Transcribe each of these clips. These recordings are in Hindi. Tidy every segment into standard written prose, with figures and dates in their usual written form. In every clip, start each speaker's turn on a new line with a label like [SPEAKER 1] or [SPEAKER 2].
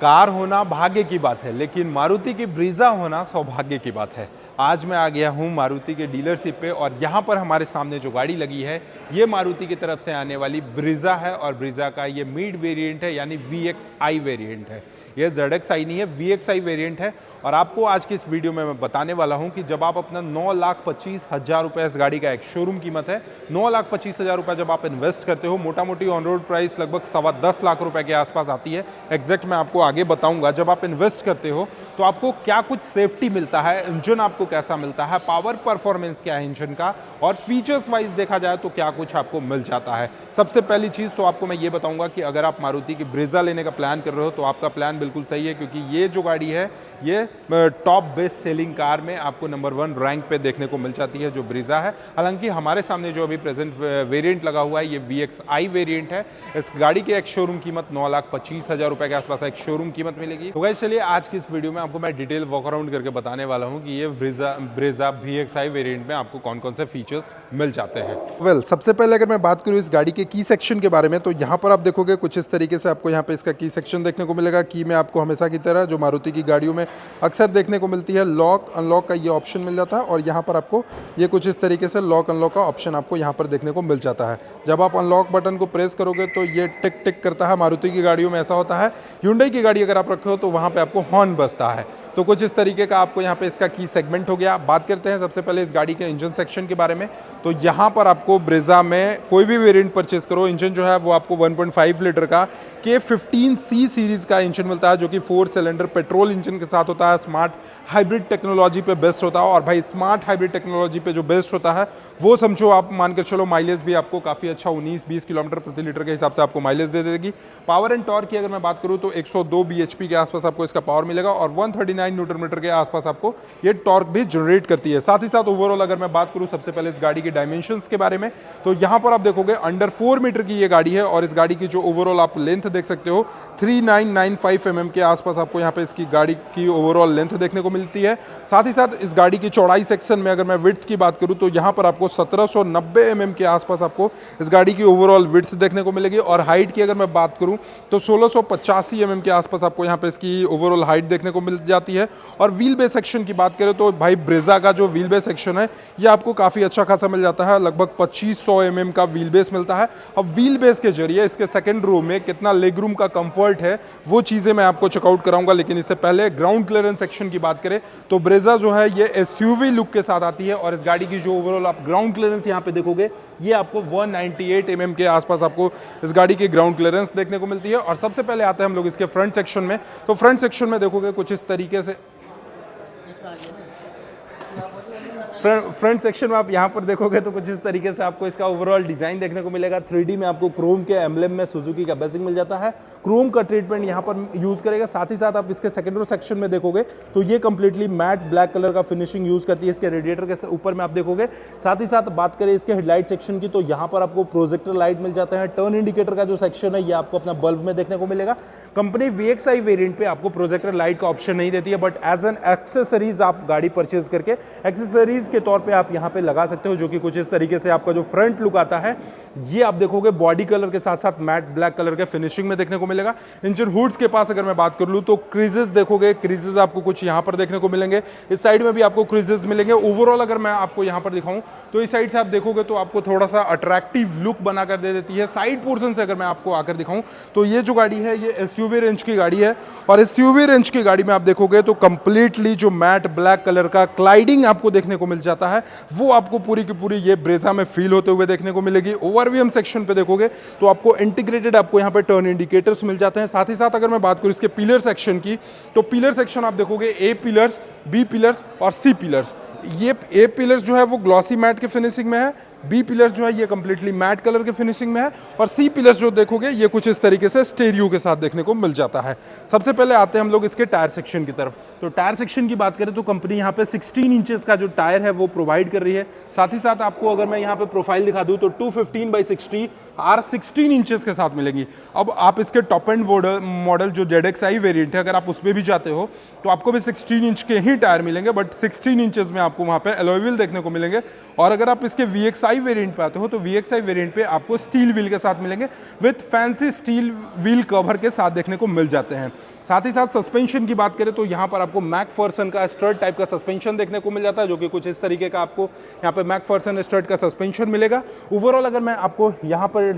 [SPEAKER 1] कार होना भाग्य की बात है, लेकिन मारुति की ब्रीजा होना सौभाग्य की बात है। आज मैं आ गया हूँ मारुति के डीलरशिप पे और यहाँ पर हमारे सामने जो गाड़ी लगी है ये मारुति की तरफ से आने वाली ब्रीजा है और ब्रीजा का ये मिड वेरिएंट है यानी VXI वेरिएंट है। ये ZXI नहीं है, VXI वेरिएंट है। और आपको आज की इस वीडियो में मैं बताने वाला हूँ कि जब आप अपना 9,25,000 रुपये, इस गाड़ी का एक शोरूम कीमत है 9,25,000 रुपये, जब आप इन्वेस्ट करते हो, मोटा मोटी ऑन रोड प्राइस लगभग 10.25 लाख रुपए के आसपास आती है। एग्जैक्ट मैं आपको आगे बताऊंगा। जब आप इन्वेस्ट करते हो तो आपको क्या कुछ सेफ्टी मिलता है, इंजन आपको कैसा मिलता है, पावर परफॉर्मेंस क्या है इंजन का, और फीचर्स वाइज देखा जाए तो क्या कुछ आपको मिल जाता है। सबसे पहली चीज़ तो आपको मैं ये बताऊंगा कि अगर आप मारुति की ब्रीजा लेने का प्लान कर रहे हो तो आपका प्लान बिल्कुल सही है, क्योंकि ये जो गाड़ी है ये टॉप बेस्ट सेलिंग कार में आपको नंबर 1 रैंक पे देखने को मिल जाती है जो ब्रीजा है। हालांकि हमारे सामने जो अभी प्रेजेंट वेरिएंट लगा हुआ है ये VXI वेरिएंट है। इस गाड़ी की एक शोरूम कीमत 9,25,000 रुपए के आसपास एक शोरूम कीमत मिलेगी। तो गाइस चलिए आज की इस वीडियो में आपको मैं डिटेल वॉक अराउंड करके बताने वाला हूं कि ये ब्रीजा VXI वेरिएंट में आपको कौन कौन से फीचर्स मिल जाते हैं। सबसे पहले अगर मैं बात करूं इस गाड़ी के की सेक्शन के बारे में, तो यहाँ पर आप देखोगे कुछ इस तरीके से आपको यहाँ पे इसका की सेक्शन देखने को मिलेगा। की में आपको हमेशा की तरह जो मारुति की गाड़ियों में अक्सर देखने को मिलती है, लॉक अनलॉक का ये ऑप्शन मिल जाता है। और यहाँ पर आपको ये कुछ इस तरीके से लॉक अनलॉक का ऑप्शन आपको यहाँ पर देखने को मिल जाता है। जब आप अनलॉक बटन को प्रेस करोगे तो ये टिक टिक करता है। मारुति की गाड़ियों में ऐसा होता है। Hyundai की गाड़ी अगर आप रखे हो तो वहाँ पे आपको हॉर्न बजता है। तो कुछ इस तरीके का आपको यहाँ पे इसका की सेगमेंट हो गया। बात करते हैं सबसे पहले इस गाड़ी के इंजन सेक्शन के बारे में। तो यहाँ पर आपको ब्रीजा में कोई भी वेरिएंट परचेस करो, इंजन जो है वो आपको 1.5 लीटर का K15C सीरीज का इंजन मिलता है, जो कि 4 सिलेंडर पेट्रोल इंजन के साथ होता है। स्मार्ट हाइब्रिड टेक्नोलॉजी पे बेस्ट होता है। और भाई स्मार्ट हाइब्रिड टेक्नोलॉजी पे जो बेस्ट होता है वो समझो आप मानकर चलो माइलेज भी आपको काफ़ी अच्छा 19-20 किलोमीटर प्रति लीटर के हिसाब से आपको माइलेज दे देगी। पावर एंड टॉर्क की अगर मैं बात करूँ तो 102 bhp के आसपास आपको इसका पावर मिलेगा और 139 न्यूटन मीटर के आसपास आपको ये टॉर्क भी जनरेट करती है। साथ ही साथ ओवरऑल अगर मैं बात करूँ सबसे पहले इस गाड़ी की डायमेंशंस के बारे में, तो यहाँ पर आप देखोगे अंडर 4 मीटर की ये गाड़ी है। और इस गाड़ी की जो ओवरऑल आप लेंथ देख सकते हो 3995 mm के आसपास आपको यहाँ पे इसकी गाड़ी की ओवरऑल लेंथ देखने को मिलती है। साथ ही साथ इस गाड़ी की चौड़ाई सेक्शन में अगर मैं विड्थ की बात करूँ तो यहाँ पर आपको 1790 mm के आसपास आपको इस गाड़ी की ओवरऑल विड्थ देखने को मिलेगी। और हाइट की अगर मैं बात करूँ तो 1685 mm के आसपास आपको यहाँ पे इसकी ओवरऑल हाइट देखने को मिल जाती है। और व्हील बेस सेक्शन की बात करें तो भाई ब्रीजा का जो व्हील बेस सेक्शन है ये आपको काफ़ी अच्छा खासा मिल जाता है। लगभग 2500 mm का व्हील बेस मिलता है। अब व्हील बेस के जरिए इसके सेकंड रो में कितना लेग रूम का कंफर्ट है वो चीज़ें मैं आपको चेकआउट कराऊंगा। लेकिन इससे पहले ग्राउंड क्लियरेंस सेक्शन की बात करें तो ब्रीजा जो है ये SUV लुक के साथ आती है। और इस गाड़ी की जो ओवरऑल आप ग्राउंड क्लियरेंस यहाँ पे देखोगे ये आपको 198 mm के आसपास आपको इस गाड़ी की ग्राउंड क्लियरेंस देखने को मिलती है। और सबसे पहले आते हैं हम लोग इसके फ्रंट सेक्शन में। तो फ्रंट सेक्शन में देखोगे कुछ इस तरीके से फ्रंट सेक्शन में आप यहाँ पर देखोगे तो कुछ इस तरीके से आपको इसका ओवरऑल डिजाइन देखने को मिलेगा। 3D में आपको क्रोम के एम्ब्लेम में सुजुकी का बेसिक मिल जाता है। क्रोम का ट्रीटमेंट यहाँ पर यूज करेगा। साथ ही साथ आप इसके सेकंड रो सेक्शन में देखोगे तो ये कंप्लीटली मैट ब्लैक कलर का फिनिशिंग यूज करती है इसके रेडिएटर के ऊपर में आप देखोगे। साथ ही साथ बात करें इसके हेडलाइट सेक्शन की तो यहाँ पर आपको प्रोजेक्टर लाइट मिल जाता है। टर्न इंडिकेटर का जो सेक्शन है ये आपको अपना बल्ब में देखने को मिलेगा। कंपनी VXI वेरिएंट पे आपको प्रोजेक्टर लाइट का ऑप्शन नहीं देती है, बट एज एन एक्सेसरीज आप गाड़ी परचेज करके एक्सेसरीज के तौर पे आप यहां पे लगा सकते हो, जो कि कुछ इस तरीके से आपका जो फ्रंट लुक आता है ये आप देखोगे बॉडी कलर के साथ साथ मैट ब्लैक कलर के फिनिशिंग में देखने को मिलेगा। इंजन हुड्स के पास अगर मैं बात कर लूं तो क्रीजेस देखोगे, क्रीजेस आपको कुछ यहां पर देखने को मिलेंगे। इस साइड में भी आपको क्रीजेस मिलेंगे। ओवरऑल अगर मैं आपको यहां पर दिखाऊं तो इस साइड से आप देखोगे तो आपको थोड़ा सा अट्रैक्टिव लुक बनाकर दे देती है। साइड पोर्शन से अगर मैं आपको आकर दिखाऊं तो ये जो गाड़ी है ये SUV रेंज की गाड़ी है। और SUV रेंज की गाड़ी में आप देखोगे तो कंप्लीटली जो मैट ब्लैक कलर का क्लाइडिंग आपको देखने को मिल जाता है वो आपको पूरी की पूरी ये ब्रीजा में फील होते हुए देखने को मिलेगी। ओवरव्यू सेक्शन पे देखोगे तो आपको इंटीग्रेटेड आपको यहाँ पे टर्न इंडिकेटर्स मिल जाते हैं। साथ ही साथ अगर मैं बात करूँ इसके पिलर सेक्शन की तो पिलर सेक्शन आप देखोगे A पिलर्स, B पिलर्स और C पिलर्स। ये A पिलर्स जो है वो ग्लॉसी मैट के फिनिशिंग में है, B पिलर्स जो है ये कंप्लीटली मैट कलर के फिनिशिंग में है और C पिलर्स जो देखोगे ये कुछ इस तरीके से स्टेरियो के साथ देखने को मिल जाता है। सबसे पहले आते हैं हम लोग इसके टायर सेक्शन की तरफ। तो टायर सेक्शन की बात करें तो कंपनी यहाँ पे 16 इंचेस का जो टायर है वो प्रोवाइड कर रही है। साथ ही साथ आपको अगर मैं यहाँ पे प्रोफाइल दिखा दूँ तो 215/60 R16 इंचेस के साथ मिलेंगी। अब आप इसके टॉप एंड मॉडल जो ZXI वेरिएंट है अगर आप उस पर भी जाते हो तो आपको भी 16 इंच के ही टायर मिलेंगे, बट 16 इंचेस में आपको वहाँ पे अलॉय व्हील देखने को मिलेंगे। और अगर आप इसके VXI वेरिएंट पे आते हो तो VXI वेरिएंट पे आपको स्टील व्हील के साथ मिलेंगे with fancy steel wheel cover के साथ देखने को मिल जाते हैं। साथ ही साथ सस्पेंशन की बात करें तो यहाँ पर आपको मैकफर्सन का स्टर्ट टाइप का सस्पेंशन देखने को मिल जाता है, जो कि कुछ इस तरीके का आपको यहाँ पे मैकफर्सन स्टर्ट का सस्पेंशन मिलेगा। ओवरऑल अगर मैं आपको यहाँ पर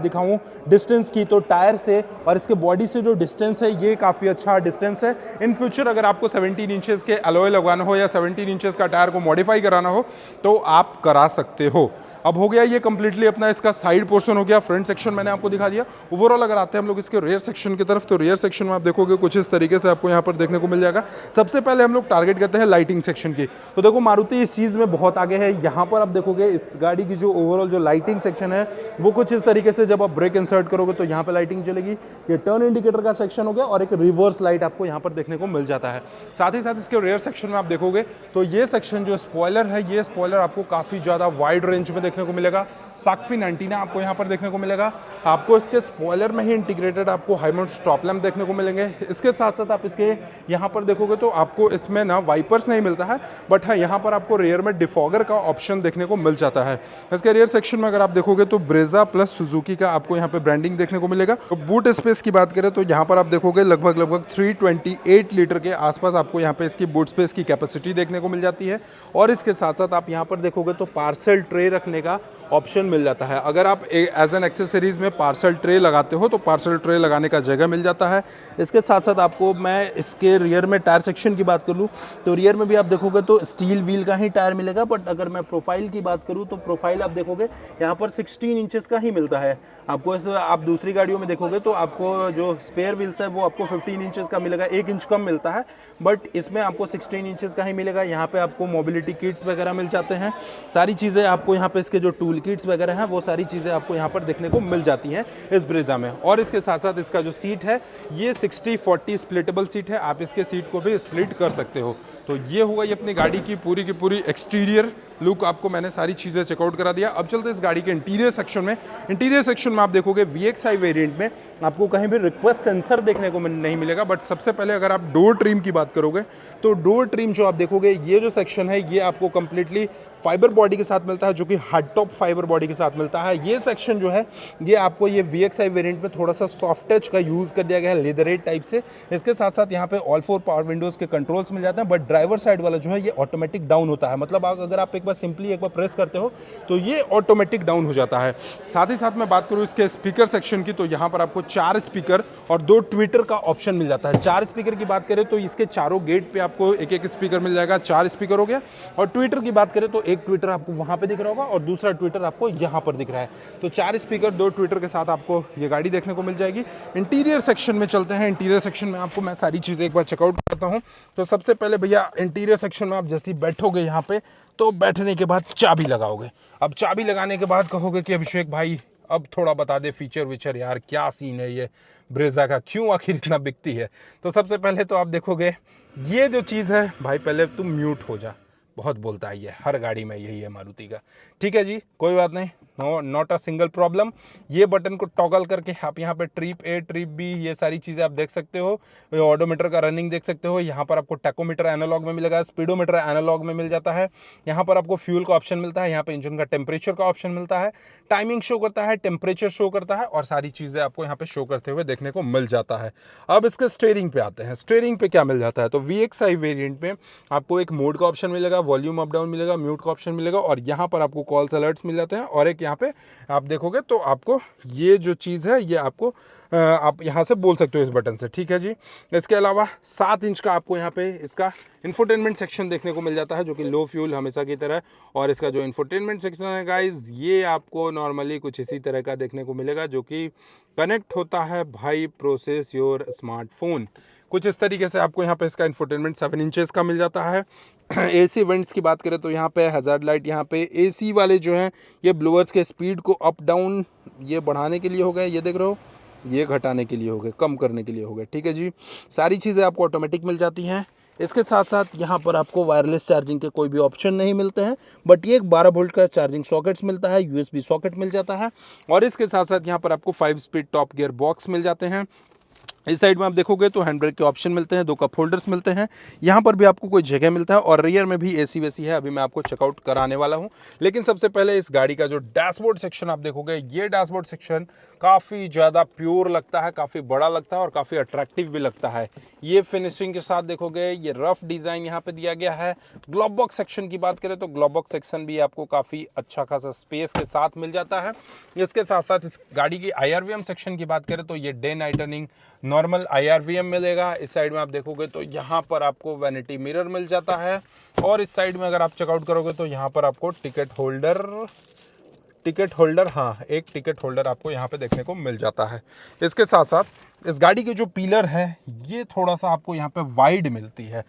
[SPEAKER 1] दिखाऊँ डिस्टेंस की, तो टायर से और इसके बॉडी से जो डिस्टेंस है ये काफ़ी अच्छा डिस्टेंस है। इन फ्यूचर अगर आपको 17 इंचेस के अलॉय लगवाना हो या 17 इंचेस का टायर को मॉडिफाई कराना हो तो आप करा सकते हो। अब हो गया ये कंप्लीटली अपना इसका साइड पोर्शन हो गया, फ्रंट सेक्शन मैंने आपको दिखा दिया। ओवरऑल अगर आते हैं हम लोग इसके रियर सेक्शन की तरफ, तो रियर सेक्शन में आप देखोगे कुछ इस तरीके से आपको यहाँ पर देखने को मिल जाएगा। सबसे पहले हम लोग टारगेट करते हैं लाइटिंग सेक्शन की। तो देखो मारुति इस चीज़ में बहुत आगे है। यहाँ पर आप देखोगे इस गाड़ी की जो ओवरऑल जो लाइटिंग सेक्शन है वो कुछ इस तरीके से, जब आप ब्रेक इंसर्ट करोगे तो यहाँ पर लाइटिंग चलेगी। ये टर्न इंडिकेटर का सेक्शन हो गया और एक रिवर्स लाइट आपको यहाँ पर देखने को मिल जाता है। साथ ही साथ इसके रियर सेक्शन में आप देखोगे तो ये सेक्शन जो स्पॉइलर है, ये स्पॉइलर आपको काफ़ी ज़्यादा वाइड रेंज में देखने को मिलेगा। साक्फिन एंटीना आपको यहाँ पर देखने को मिलेगा। आपको इसके स्पॉइलर में ही इंटीग्रेटेड आपको हाई माउंट स्टॉप लैंप देखने को मिलेंगे। इसके साथ साथ आप इसके यहाँ पर देखोगे तो आपको इसमें ना वाइपर्स नहीं मिलता है, बट हाँ यहाँ पर आपको रियर में डिफॉगर का ऑप्शन देखने को मिल जाता है। इसके रियर सेक्शन में अगर आप देखोगे तो ब्रेजा प्लस सुजुकी का आपको यहाँ पे ब्रांडिंग देखने को मिलेगा। तो बूट स्पेस की बात करें तो यहाँ पर आप देखोगे लगभग 328 लीटर के आसपास आपको यहाँ पे इसकी बूट स्पेस की कैपेसिटी देखने को मिल जाती है। और इसके साथ साथ आप यहाँ पर देखोगे तो पार्सल ट्रे रखने का ऑप्शन मिल जाता है। अगर आप एज एन एक्सेसरीज में पार्सल ट्रे लगाते हो तो पार्सल ट्रे लगाने का जगह मिल जाता है। इसके साथ साथ आपको मैं इसके रियर में टायर सेक्शन की बात करूँ तो रियर में भी आप देखोगे तो स्टील व्हील का ही टायर मिलेगा, बट अगर मैं प्रोफाइल की बात करूँ तो प्रोफाइल आप देखोगे यहाँ पर 16 इंचेस का ही मिलता है आपको। इस आप दूसरी गाड़ियों में देखोगे तो आपको जो स्पेयर व्हील्स है वो आपको 15 इंचेस का मिलेगा, 1 इंच कम मिलता है, बट इसमें आपको 16 इंचेस का ही मिलेगा। यहाँ पे आपको मोबिलिटी किट्स वगैरह मिल जाते हैं, सारी चीज़ें आपको यहाँ पे इसके जो टूल किट्स वगैरह हैं वो सारी चीज़ें आपको यहाँ पर देखने को मिल जाती हैं इस ब्रेजा में। और इसके साथ साथ इसका जो सीट है ये 60-40 स्प्लिटेबल सीट है, आप इसके सीट को भी स्प्लिट कर सकते हो। तो ये होगा ये अपनी गाड़ी की पूरी एक्सटीरियर लुक, आपको मैंने सारी चीज़ें चेकआउट करा दिया। अब चलते इस गाड़ी के इंटीरियर सेक्शन में। इंटीरियर सेक्शन में आप देखोगे VXI वेरिएंट में आपको कहीं भी रिक्वेस्ट सेंसर देखने को नहीं मिलेगा, बट सबसे पहले अगर आप डोर ट्रिम की बात करोगे तो डोर ट्रिम जो आप देखोगे ये जो सेक्शन है ये आपको कंप्लीटली फाइबर बॉडी के साथ मिलता है, जो कि हार्ड टॉप फाइबर बॉडी के साथ मिलता है। ये सेक्शन जो है ये आपको ये VXI वेरिएंट में थोड़ा सा सॉफ्ट टच का यूज़ कर दिया गया है लेदरेट टाइप से। इसके साथ साथ यहाँ पे ऑल 4 पावर विंडोज़ के कंट्रोल्स मिल जाते हैं, बट ड्राइवर साइड वाला जो है ये ऑटोमेटिक डाउन होता है। मतलब अगर आप एक बार सिंपली एक बार प्रेस करते हो तो ये ऑटोमेटिक डाउन हो जाता है। साथ ही साथ मैं बात करूँ इसके स्पीकर सेक्शन की, तो यहाँ पर आपको 4 स्पीकर और 2 ट्विटर का ऑप्शन मिल जाता है। 4 स्पीकर की बात करें तो इसके चारों गेट पे आपको एक स्पीकर मिल जाएगा, 4 स्पीकर हो गया। और ट्विटर की बात करें तो एक ट्विटर आपको वहाँ पे दिख रहा होगा और दूसरा ट्विटर आपको यहाँ पर दिख रहा है। तो 4 स्पीकर 2 ट्विटर के साथ आपको ये गाड़ी देखने को मिल जाएगी। इंटीरियर सेक्शन में चलते हैं। इंटीरियर सेक्शन में आपको मैं सारी चीज़ें एक बार चेकआउट करता हूँ। तो सबसे पहले भैया इंटीरियर सेक्शन में आप जैसे ही बैठोगे यहाँ पे तो बैठने के बाद चाबी लगाओगे। अब चाबी लगाने के बाद कहोगे कि अभिषेक भाई अब थोड़ा बता दे फीचर विचर यार, क्या सीन है ये ब्रेजा का, क्यों आखिर इतना बिकती है। तो सबसे पहले तो आप देखोगे ये जो चीज़ है भाई, पहले तुम म्यूट हो जा, बहुत बोलता है ये, हर गाड़ी में यही है मारुति का। ठीक है जी, कोई बात नहीं, नॉट अ सिंगल प्रॉब्लम। ये बटन को टॉगल करके आप यहाँ पे ट्रिप A ट्रिप B ये सारी चीज़ें आप देख सकते हो। ऑडोमीटर का रनिंग देख सकते हो। यहाँ पर आपको टैकोमीटर एनालॉग में मिलेगा, स्पीडोमीटर एनालॉग में मिल जाता है। यहाँ पर आपको फ्यूल का ऑप्शन मिलता है, यहाँ पे इंजन का टेम्परेचर का ऑप्शन मिलता है, टाइमिंग शो करता है, टेम्परेचर शो करता है, और सारी चीज़ें आपको यहाँ पे शो करते हुए देखने को मिल जाता है। अब इसके स्टीयरिंग पे आते हैं। स्टीयरिंग पे क्या मिल जाता है, तो VXI वेरिएंट में आपको एक मोड का ऑप्शन मिलेगा, वॉल्यूम अप डाउन मिलेगा, म्यूट का ऑप्शन मिलेगा, और यहाँ पर आपको कॉल्स अलर्ट्स मिल जाते हैं। और एक यहाँ पे आप देखोगे तो आपको ये जो चीज़ है ये आपको आप यहाँ से बोल सकते हो इस बटन से। ठीक है जी। इसके अलावा 7 इंच का आपको यहाँ पे इसका इंफोटेनमेंट सेक्शन देखने को मिल जाता है, जो कि लो फ्यूल हमेशा की तरह। और इसका जो इंफोटेनमेंट सेक्शन है गाइज, ये आपको नॉर्मली कुछ इसी तरह का देखने को मिलेगा, जो कि कनेक्ट होता है भाई प्रोसेस योर स्मार्टफोन। कुछ इस तरीके से आपको यहाँ पे इसका इंफोटेनमेंट 7 इंचेस का मिल जाता है। AC वेंट्स की बात करें तो यहाँ पे हैज़ार्ड लाइट, यहाँ पे AC वाले जो हैं ये ब्लोअर्स के स्पीड को अप डाउन ये बढ़ाने के लिए हो गए, ये देख रहे हो, ये घटाने के लिए हो गए, कम करने के लिए हो गए। ठीक है जी, सारी चीज़ें आपको ऑटोमेटिक मिल जाती हैं। इसके साथ साथ यहाँ पर आपको वायरलेस चार्जिंग के कोई भी ऑप्शन नहीं मिलते हैं, बट ये एक 12 वोल्ट का चार्जिंग सॉकेट्स मिलता है, USB सॉकेट मिल जाता है। और इसके साथ साथ यहाँ पर आपको 5 स्पीड टॉप गियर बॉक्स मिल जाते हैं। इस साइड में आप देखोगे तो हैंड ब्रेक के ऑप्शन मिलते हैं, 2 कप होल्डर्स मिलते हैं, यहाँ पर भी आपको कोई जगह मिलता है और रियर में भी एसी वेसी है, अभी मैं आपको चेकआउट कराने वाला हूँ। लेकिन सबसे पहले इस गाड़ी का जो डैशबोर्ड सेक्शन आप देखोगे, ये डैशबोर्ड सेक्शन काफ़ी ज़्यादा प्योर लगता है, काफ़ी बड़ा लगता है और काफ़ी अट्रैक्टिव भी लगता है। ये फिनिशिंग के साथ देखोगे, ये रफ डिज़ाइन यहाँ पे दिया गया है। ग्लोब बॉक्स सेक्शन की बात करें तो ग्लोब बॉक्स सेक्शन भी आपको काफ़ी अच्छा खासा स्पेस के साथ मिल जाता है। इसके साथ साथ इस गाड़ी की IRVM सेक्शन की बात करें तो ये day night running normal IRVM मिलेगा। इस साइड में आप देखोगे तो यहाँ पर आपको वैनिटी मिरर मिल जाता है और इस साइड में अगर आप चेकआउट करोगे तो यहाँ पर आपको टिकट होल्डर हाँ, एक टिकट होल्डर आपको यहाँ पे देखने को मिल जाता है। इसके साथ साथ इस गाड़ी के जो पिलर है ये थोड़ा सा आपको यहाँ पे वाइड मिलती है।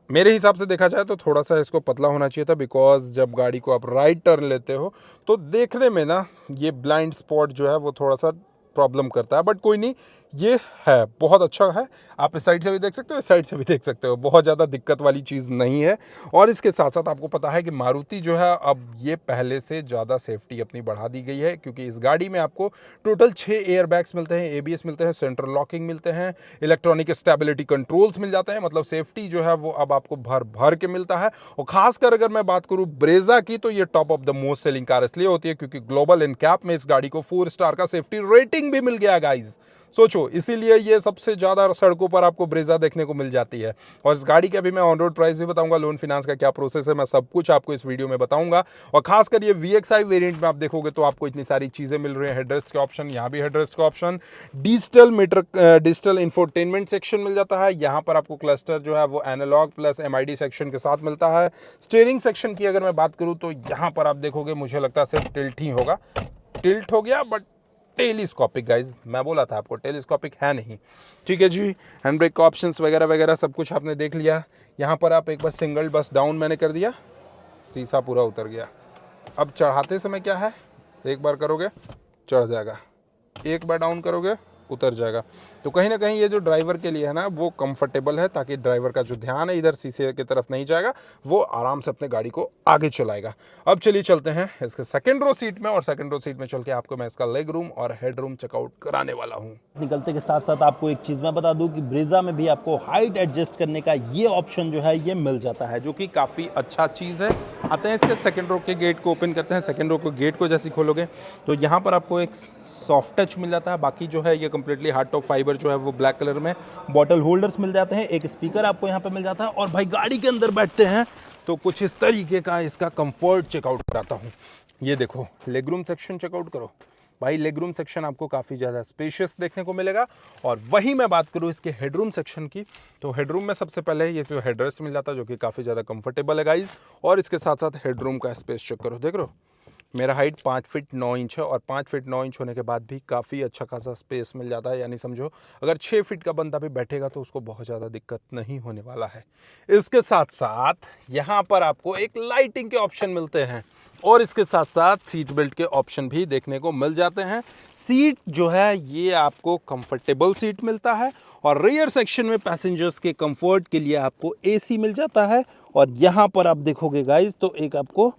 [SPEAKER 1] मेरे हिसाब से देखा जाए तो थोड़ा सा इसको पतला होना चाहिए था, बिकॉज जब गाड़ी को आप राइट टर्न लेते हो तो देखने में ना ये ब्लाइंड स्पॉट जो है वो थोड़ा सा प्रॉब्लम करता है, बट कोई नहीं, ये है बहुत अच्छा है। आप इस साइड से भी देख सकते हो, इस साइड से भी देख सकते हो, बहुत ज़्यादा दिक्कत वाली चीज़ नहीं है। और इसके साथ साथ आपको पता है कि मारुति जो है अब ये पहले से ज़्यादा सेफ्टी अपनी बढ़ा दी गई है, क्योंकि इस गाड़ी में आपको टोटल 6 एयर बैग्स मिलते हैं, ABS मिलते हैं, सेंट्रल लॉकिंग मिलते हैं, इलेक्ट्रॉनिक स्टेबिलिटी कंट्रोल्स मिल जाते हैं। मतलब सेफ्टी जो है वो अब आपको भर भर के मिलता है। और खासकर अगर मैं बात करूँ ब्रेजा की तो ये top of the most selling car इसलिए होती है क्योंकि ग्लोबल एनकैप में इस गाड़ी को 4 स्टार का सेफ्टी रेटिंग भी मिल गया गाइज। सोचो, इसीलिए ये सबसे ज़्यादा सड़कों पर आपको ब्रेजा देखने को मिल जाती है। और इस गाड़ी के अभी मैं ऑन रोड प्राइस भी बताऊंगा, लोन फिनांस का क्या प्रोसेस है, मैं सब कुछ आपको इस वीडियो में बताऊंगा। और खासकर ये VXI वेरिएंट में आप देखोगे तो आपको इतनी सारी चीज़ें मिल रही हैं। हेडरेस्ट के ऑप्शन, यहाँ भी हेडरेस्ट का ऑप्शन, डिजिटल इंफोटेनमेंट सेक्शन मिल जाता है। यहाँ पर आपको क्लस्टर जो है वो एनालॉग प्लस MID सेक्शन के साथ मिलता है। स्टीयरिंग सेक्शन की अगर मैं बात करूँ तो यहाँ पर आप देखोगे, मुझे लगता है सिर्फ टिल्ट ही होगा, टिल्ट हो गया, बट टेलीस्कोपिक गाइज, मैं बोला था आपको टेलीस्कोपिक है नहीं। ठीक है जी, हैंड ब्रेक का ऑप्शंस वगैरह वगैरह सब कुछ आपने देख लिया। यहाँ पर आप एक बार सिंगल बस डाउन मैंने कर दिया, शीशा पूरा उतर गया। अब चढ़ाते समय क्या है, एक बार करोगे चढ़ जाएगा, एक बार डाउन करोगे उतर जाएगा। तो कहीं ना कहीं ये जो ड्राइवर के लिए है ना वो कंफर्टेबल है, ताकि ड्राइवर का जो ध्यान है इधर शीशे की तरफ नहीं जाएगा, वो आराम से अपने गाड़ी को आगे चलाएगा। अब चलिए चलते हैं इसके सेकंड रो सीट में, और सेकंड रो सीट में चल के आपको मैं इसका लेग रूम और हेड रूम चेकआउट कराने वाला हूँ।
[SPEAKER 2] निकलते के साथ साथ आपको एक चीज़ मैं बता दूं कि ब्रेजा में भी आपको हाइट एडजस्ट करने का ये ऑप्शन जो है ये मिल जाता है,
[SPEAKER 1] जो कि काफ़ी अच्छा चीज़ है। आते हैं इसके सेकंड रो के गेट को ओपन करते हैं। सेकंड रो के गेट को जैसे खोलोगे तो यहाँ पर आपको एक सॉफ्ट टच मिल जाता है, बाकी जो है ये कंप्लीटली हार्ड टॉप फाइबर जो है वो ब्लैक कलर में।
[SPEAKER 2] बॉटल होल्डर्स मिल जाते हैं, एक स्पीकर आपको यहाँ पे मिल जाता है। और भाई गाड़ी के अंदर बैठते हैं
[SPEAKER 1] तो कुछ इस तरीके का इसका कंफर्ट चेकआउट कराता हूँ। ये देखो, लेग रूम सेक्शन चेकआउट करो भाई। लेग रूम सेक्शन आपको काफ़ी ज़्यादा स्पेशियस देखने को मिलेगा। और वही मैं बात करूँ इसके हेडरूम सेक्शन की, तो हेडरूम में सबसे पहले ये जो हेडरेस्ट मिल जाता है जो कि काफ़ी ज़्यादा कंफर्टेबल है गाइज। और इसके साथ साथ हेडरूम का स्पेस चेक करो, देख रहे हो मेरा हाइट 5 फीट 9 इंच है, और 5 फीट 9 इंच होने के बाद भी काफ़ी अच्छा खासा स्पेस मिल जाता है। यानी समझो अगर 6 फीट का बंदा भी बैठेगा तो उसको बहुत ज़्यादा दिक्कत नहीं होने वाला है। इसके साथ साथ यहाँ पर आपको एक लाइटिंग के ऑप्शन मिलते हैं, और इसके साथ साथ सीट बेल्ट के ऑप्शन भी देखने को मिल जाते हैं। सीट जो है ये आपको कंफर्टेबल सीट मिलता है, और रियर सेक्शन में पैसेंजर्स के कंफर्ट के लिए आपको AC मिल जाता है। और यहाँ पर आप देखोगे गाइज तो एक आपको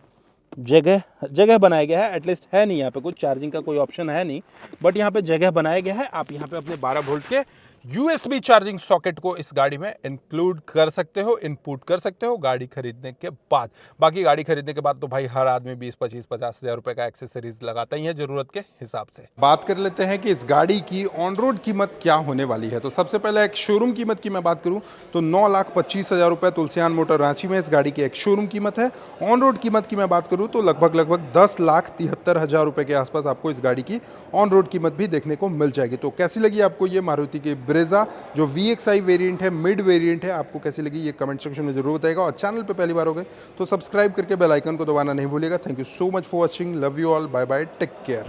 [SPEAKER 1] जगह बनाया गया है, एटलीस्ट है नहीं यहाँ पे कुछ चार्जिंग का कोई ऑप्शन है नहीं, बट यहाँ पे जगह बनाया गया है। आप यहाँ पे अपने 12 वोल्ट के USB चार्जिंग सॉकेट को इस गाड़ी में इंक्लूड कर सकते हो, इनपुट कर सकते हो गाड़ी खरीदने के बाद। बाकी गाड़ी खरीदने के बाद तो भाई हर आदमी 20-25-50 हज़ार रुपए का एक्सेसरीज लगाता ही है ज़रूरत के हिसाब से। बात कर लेते हैं कि इस गाड़ी की ऑन रोड कीमत क्या होने वाली है। तो सबसे पहले एक शोरूम कीमत की मैं बात करूँ तो 9,25,000 रुपये तुलसियान मोटर रांची में इस गाड़ी की एक शोरूम कीमत है। ऑन रोड कीमत की मैं बात करूँ तो लगभग 10,73,000 रुपये के आसपास आपको इस गाड़ी की ऑन रोड कीमत भी देखने को मिल जाएगी। तो कैसी लगी आपको ये मारुति की ब्रेजा जो VXI वेरिएंट है, मिड वेरिएंट है, आपको कैसी लगी ये कमेंट सेक्शन में जरूर बताइएगा। और चैनल पे पहली बार हो गए तो सब्सक्राइब करके बेल आइकन को दबाना नहीं भूलिएगा। Thank you so much for watching, love you all, bye bye, take care.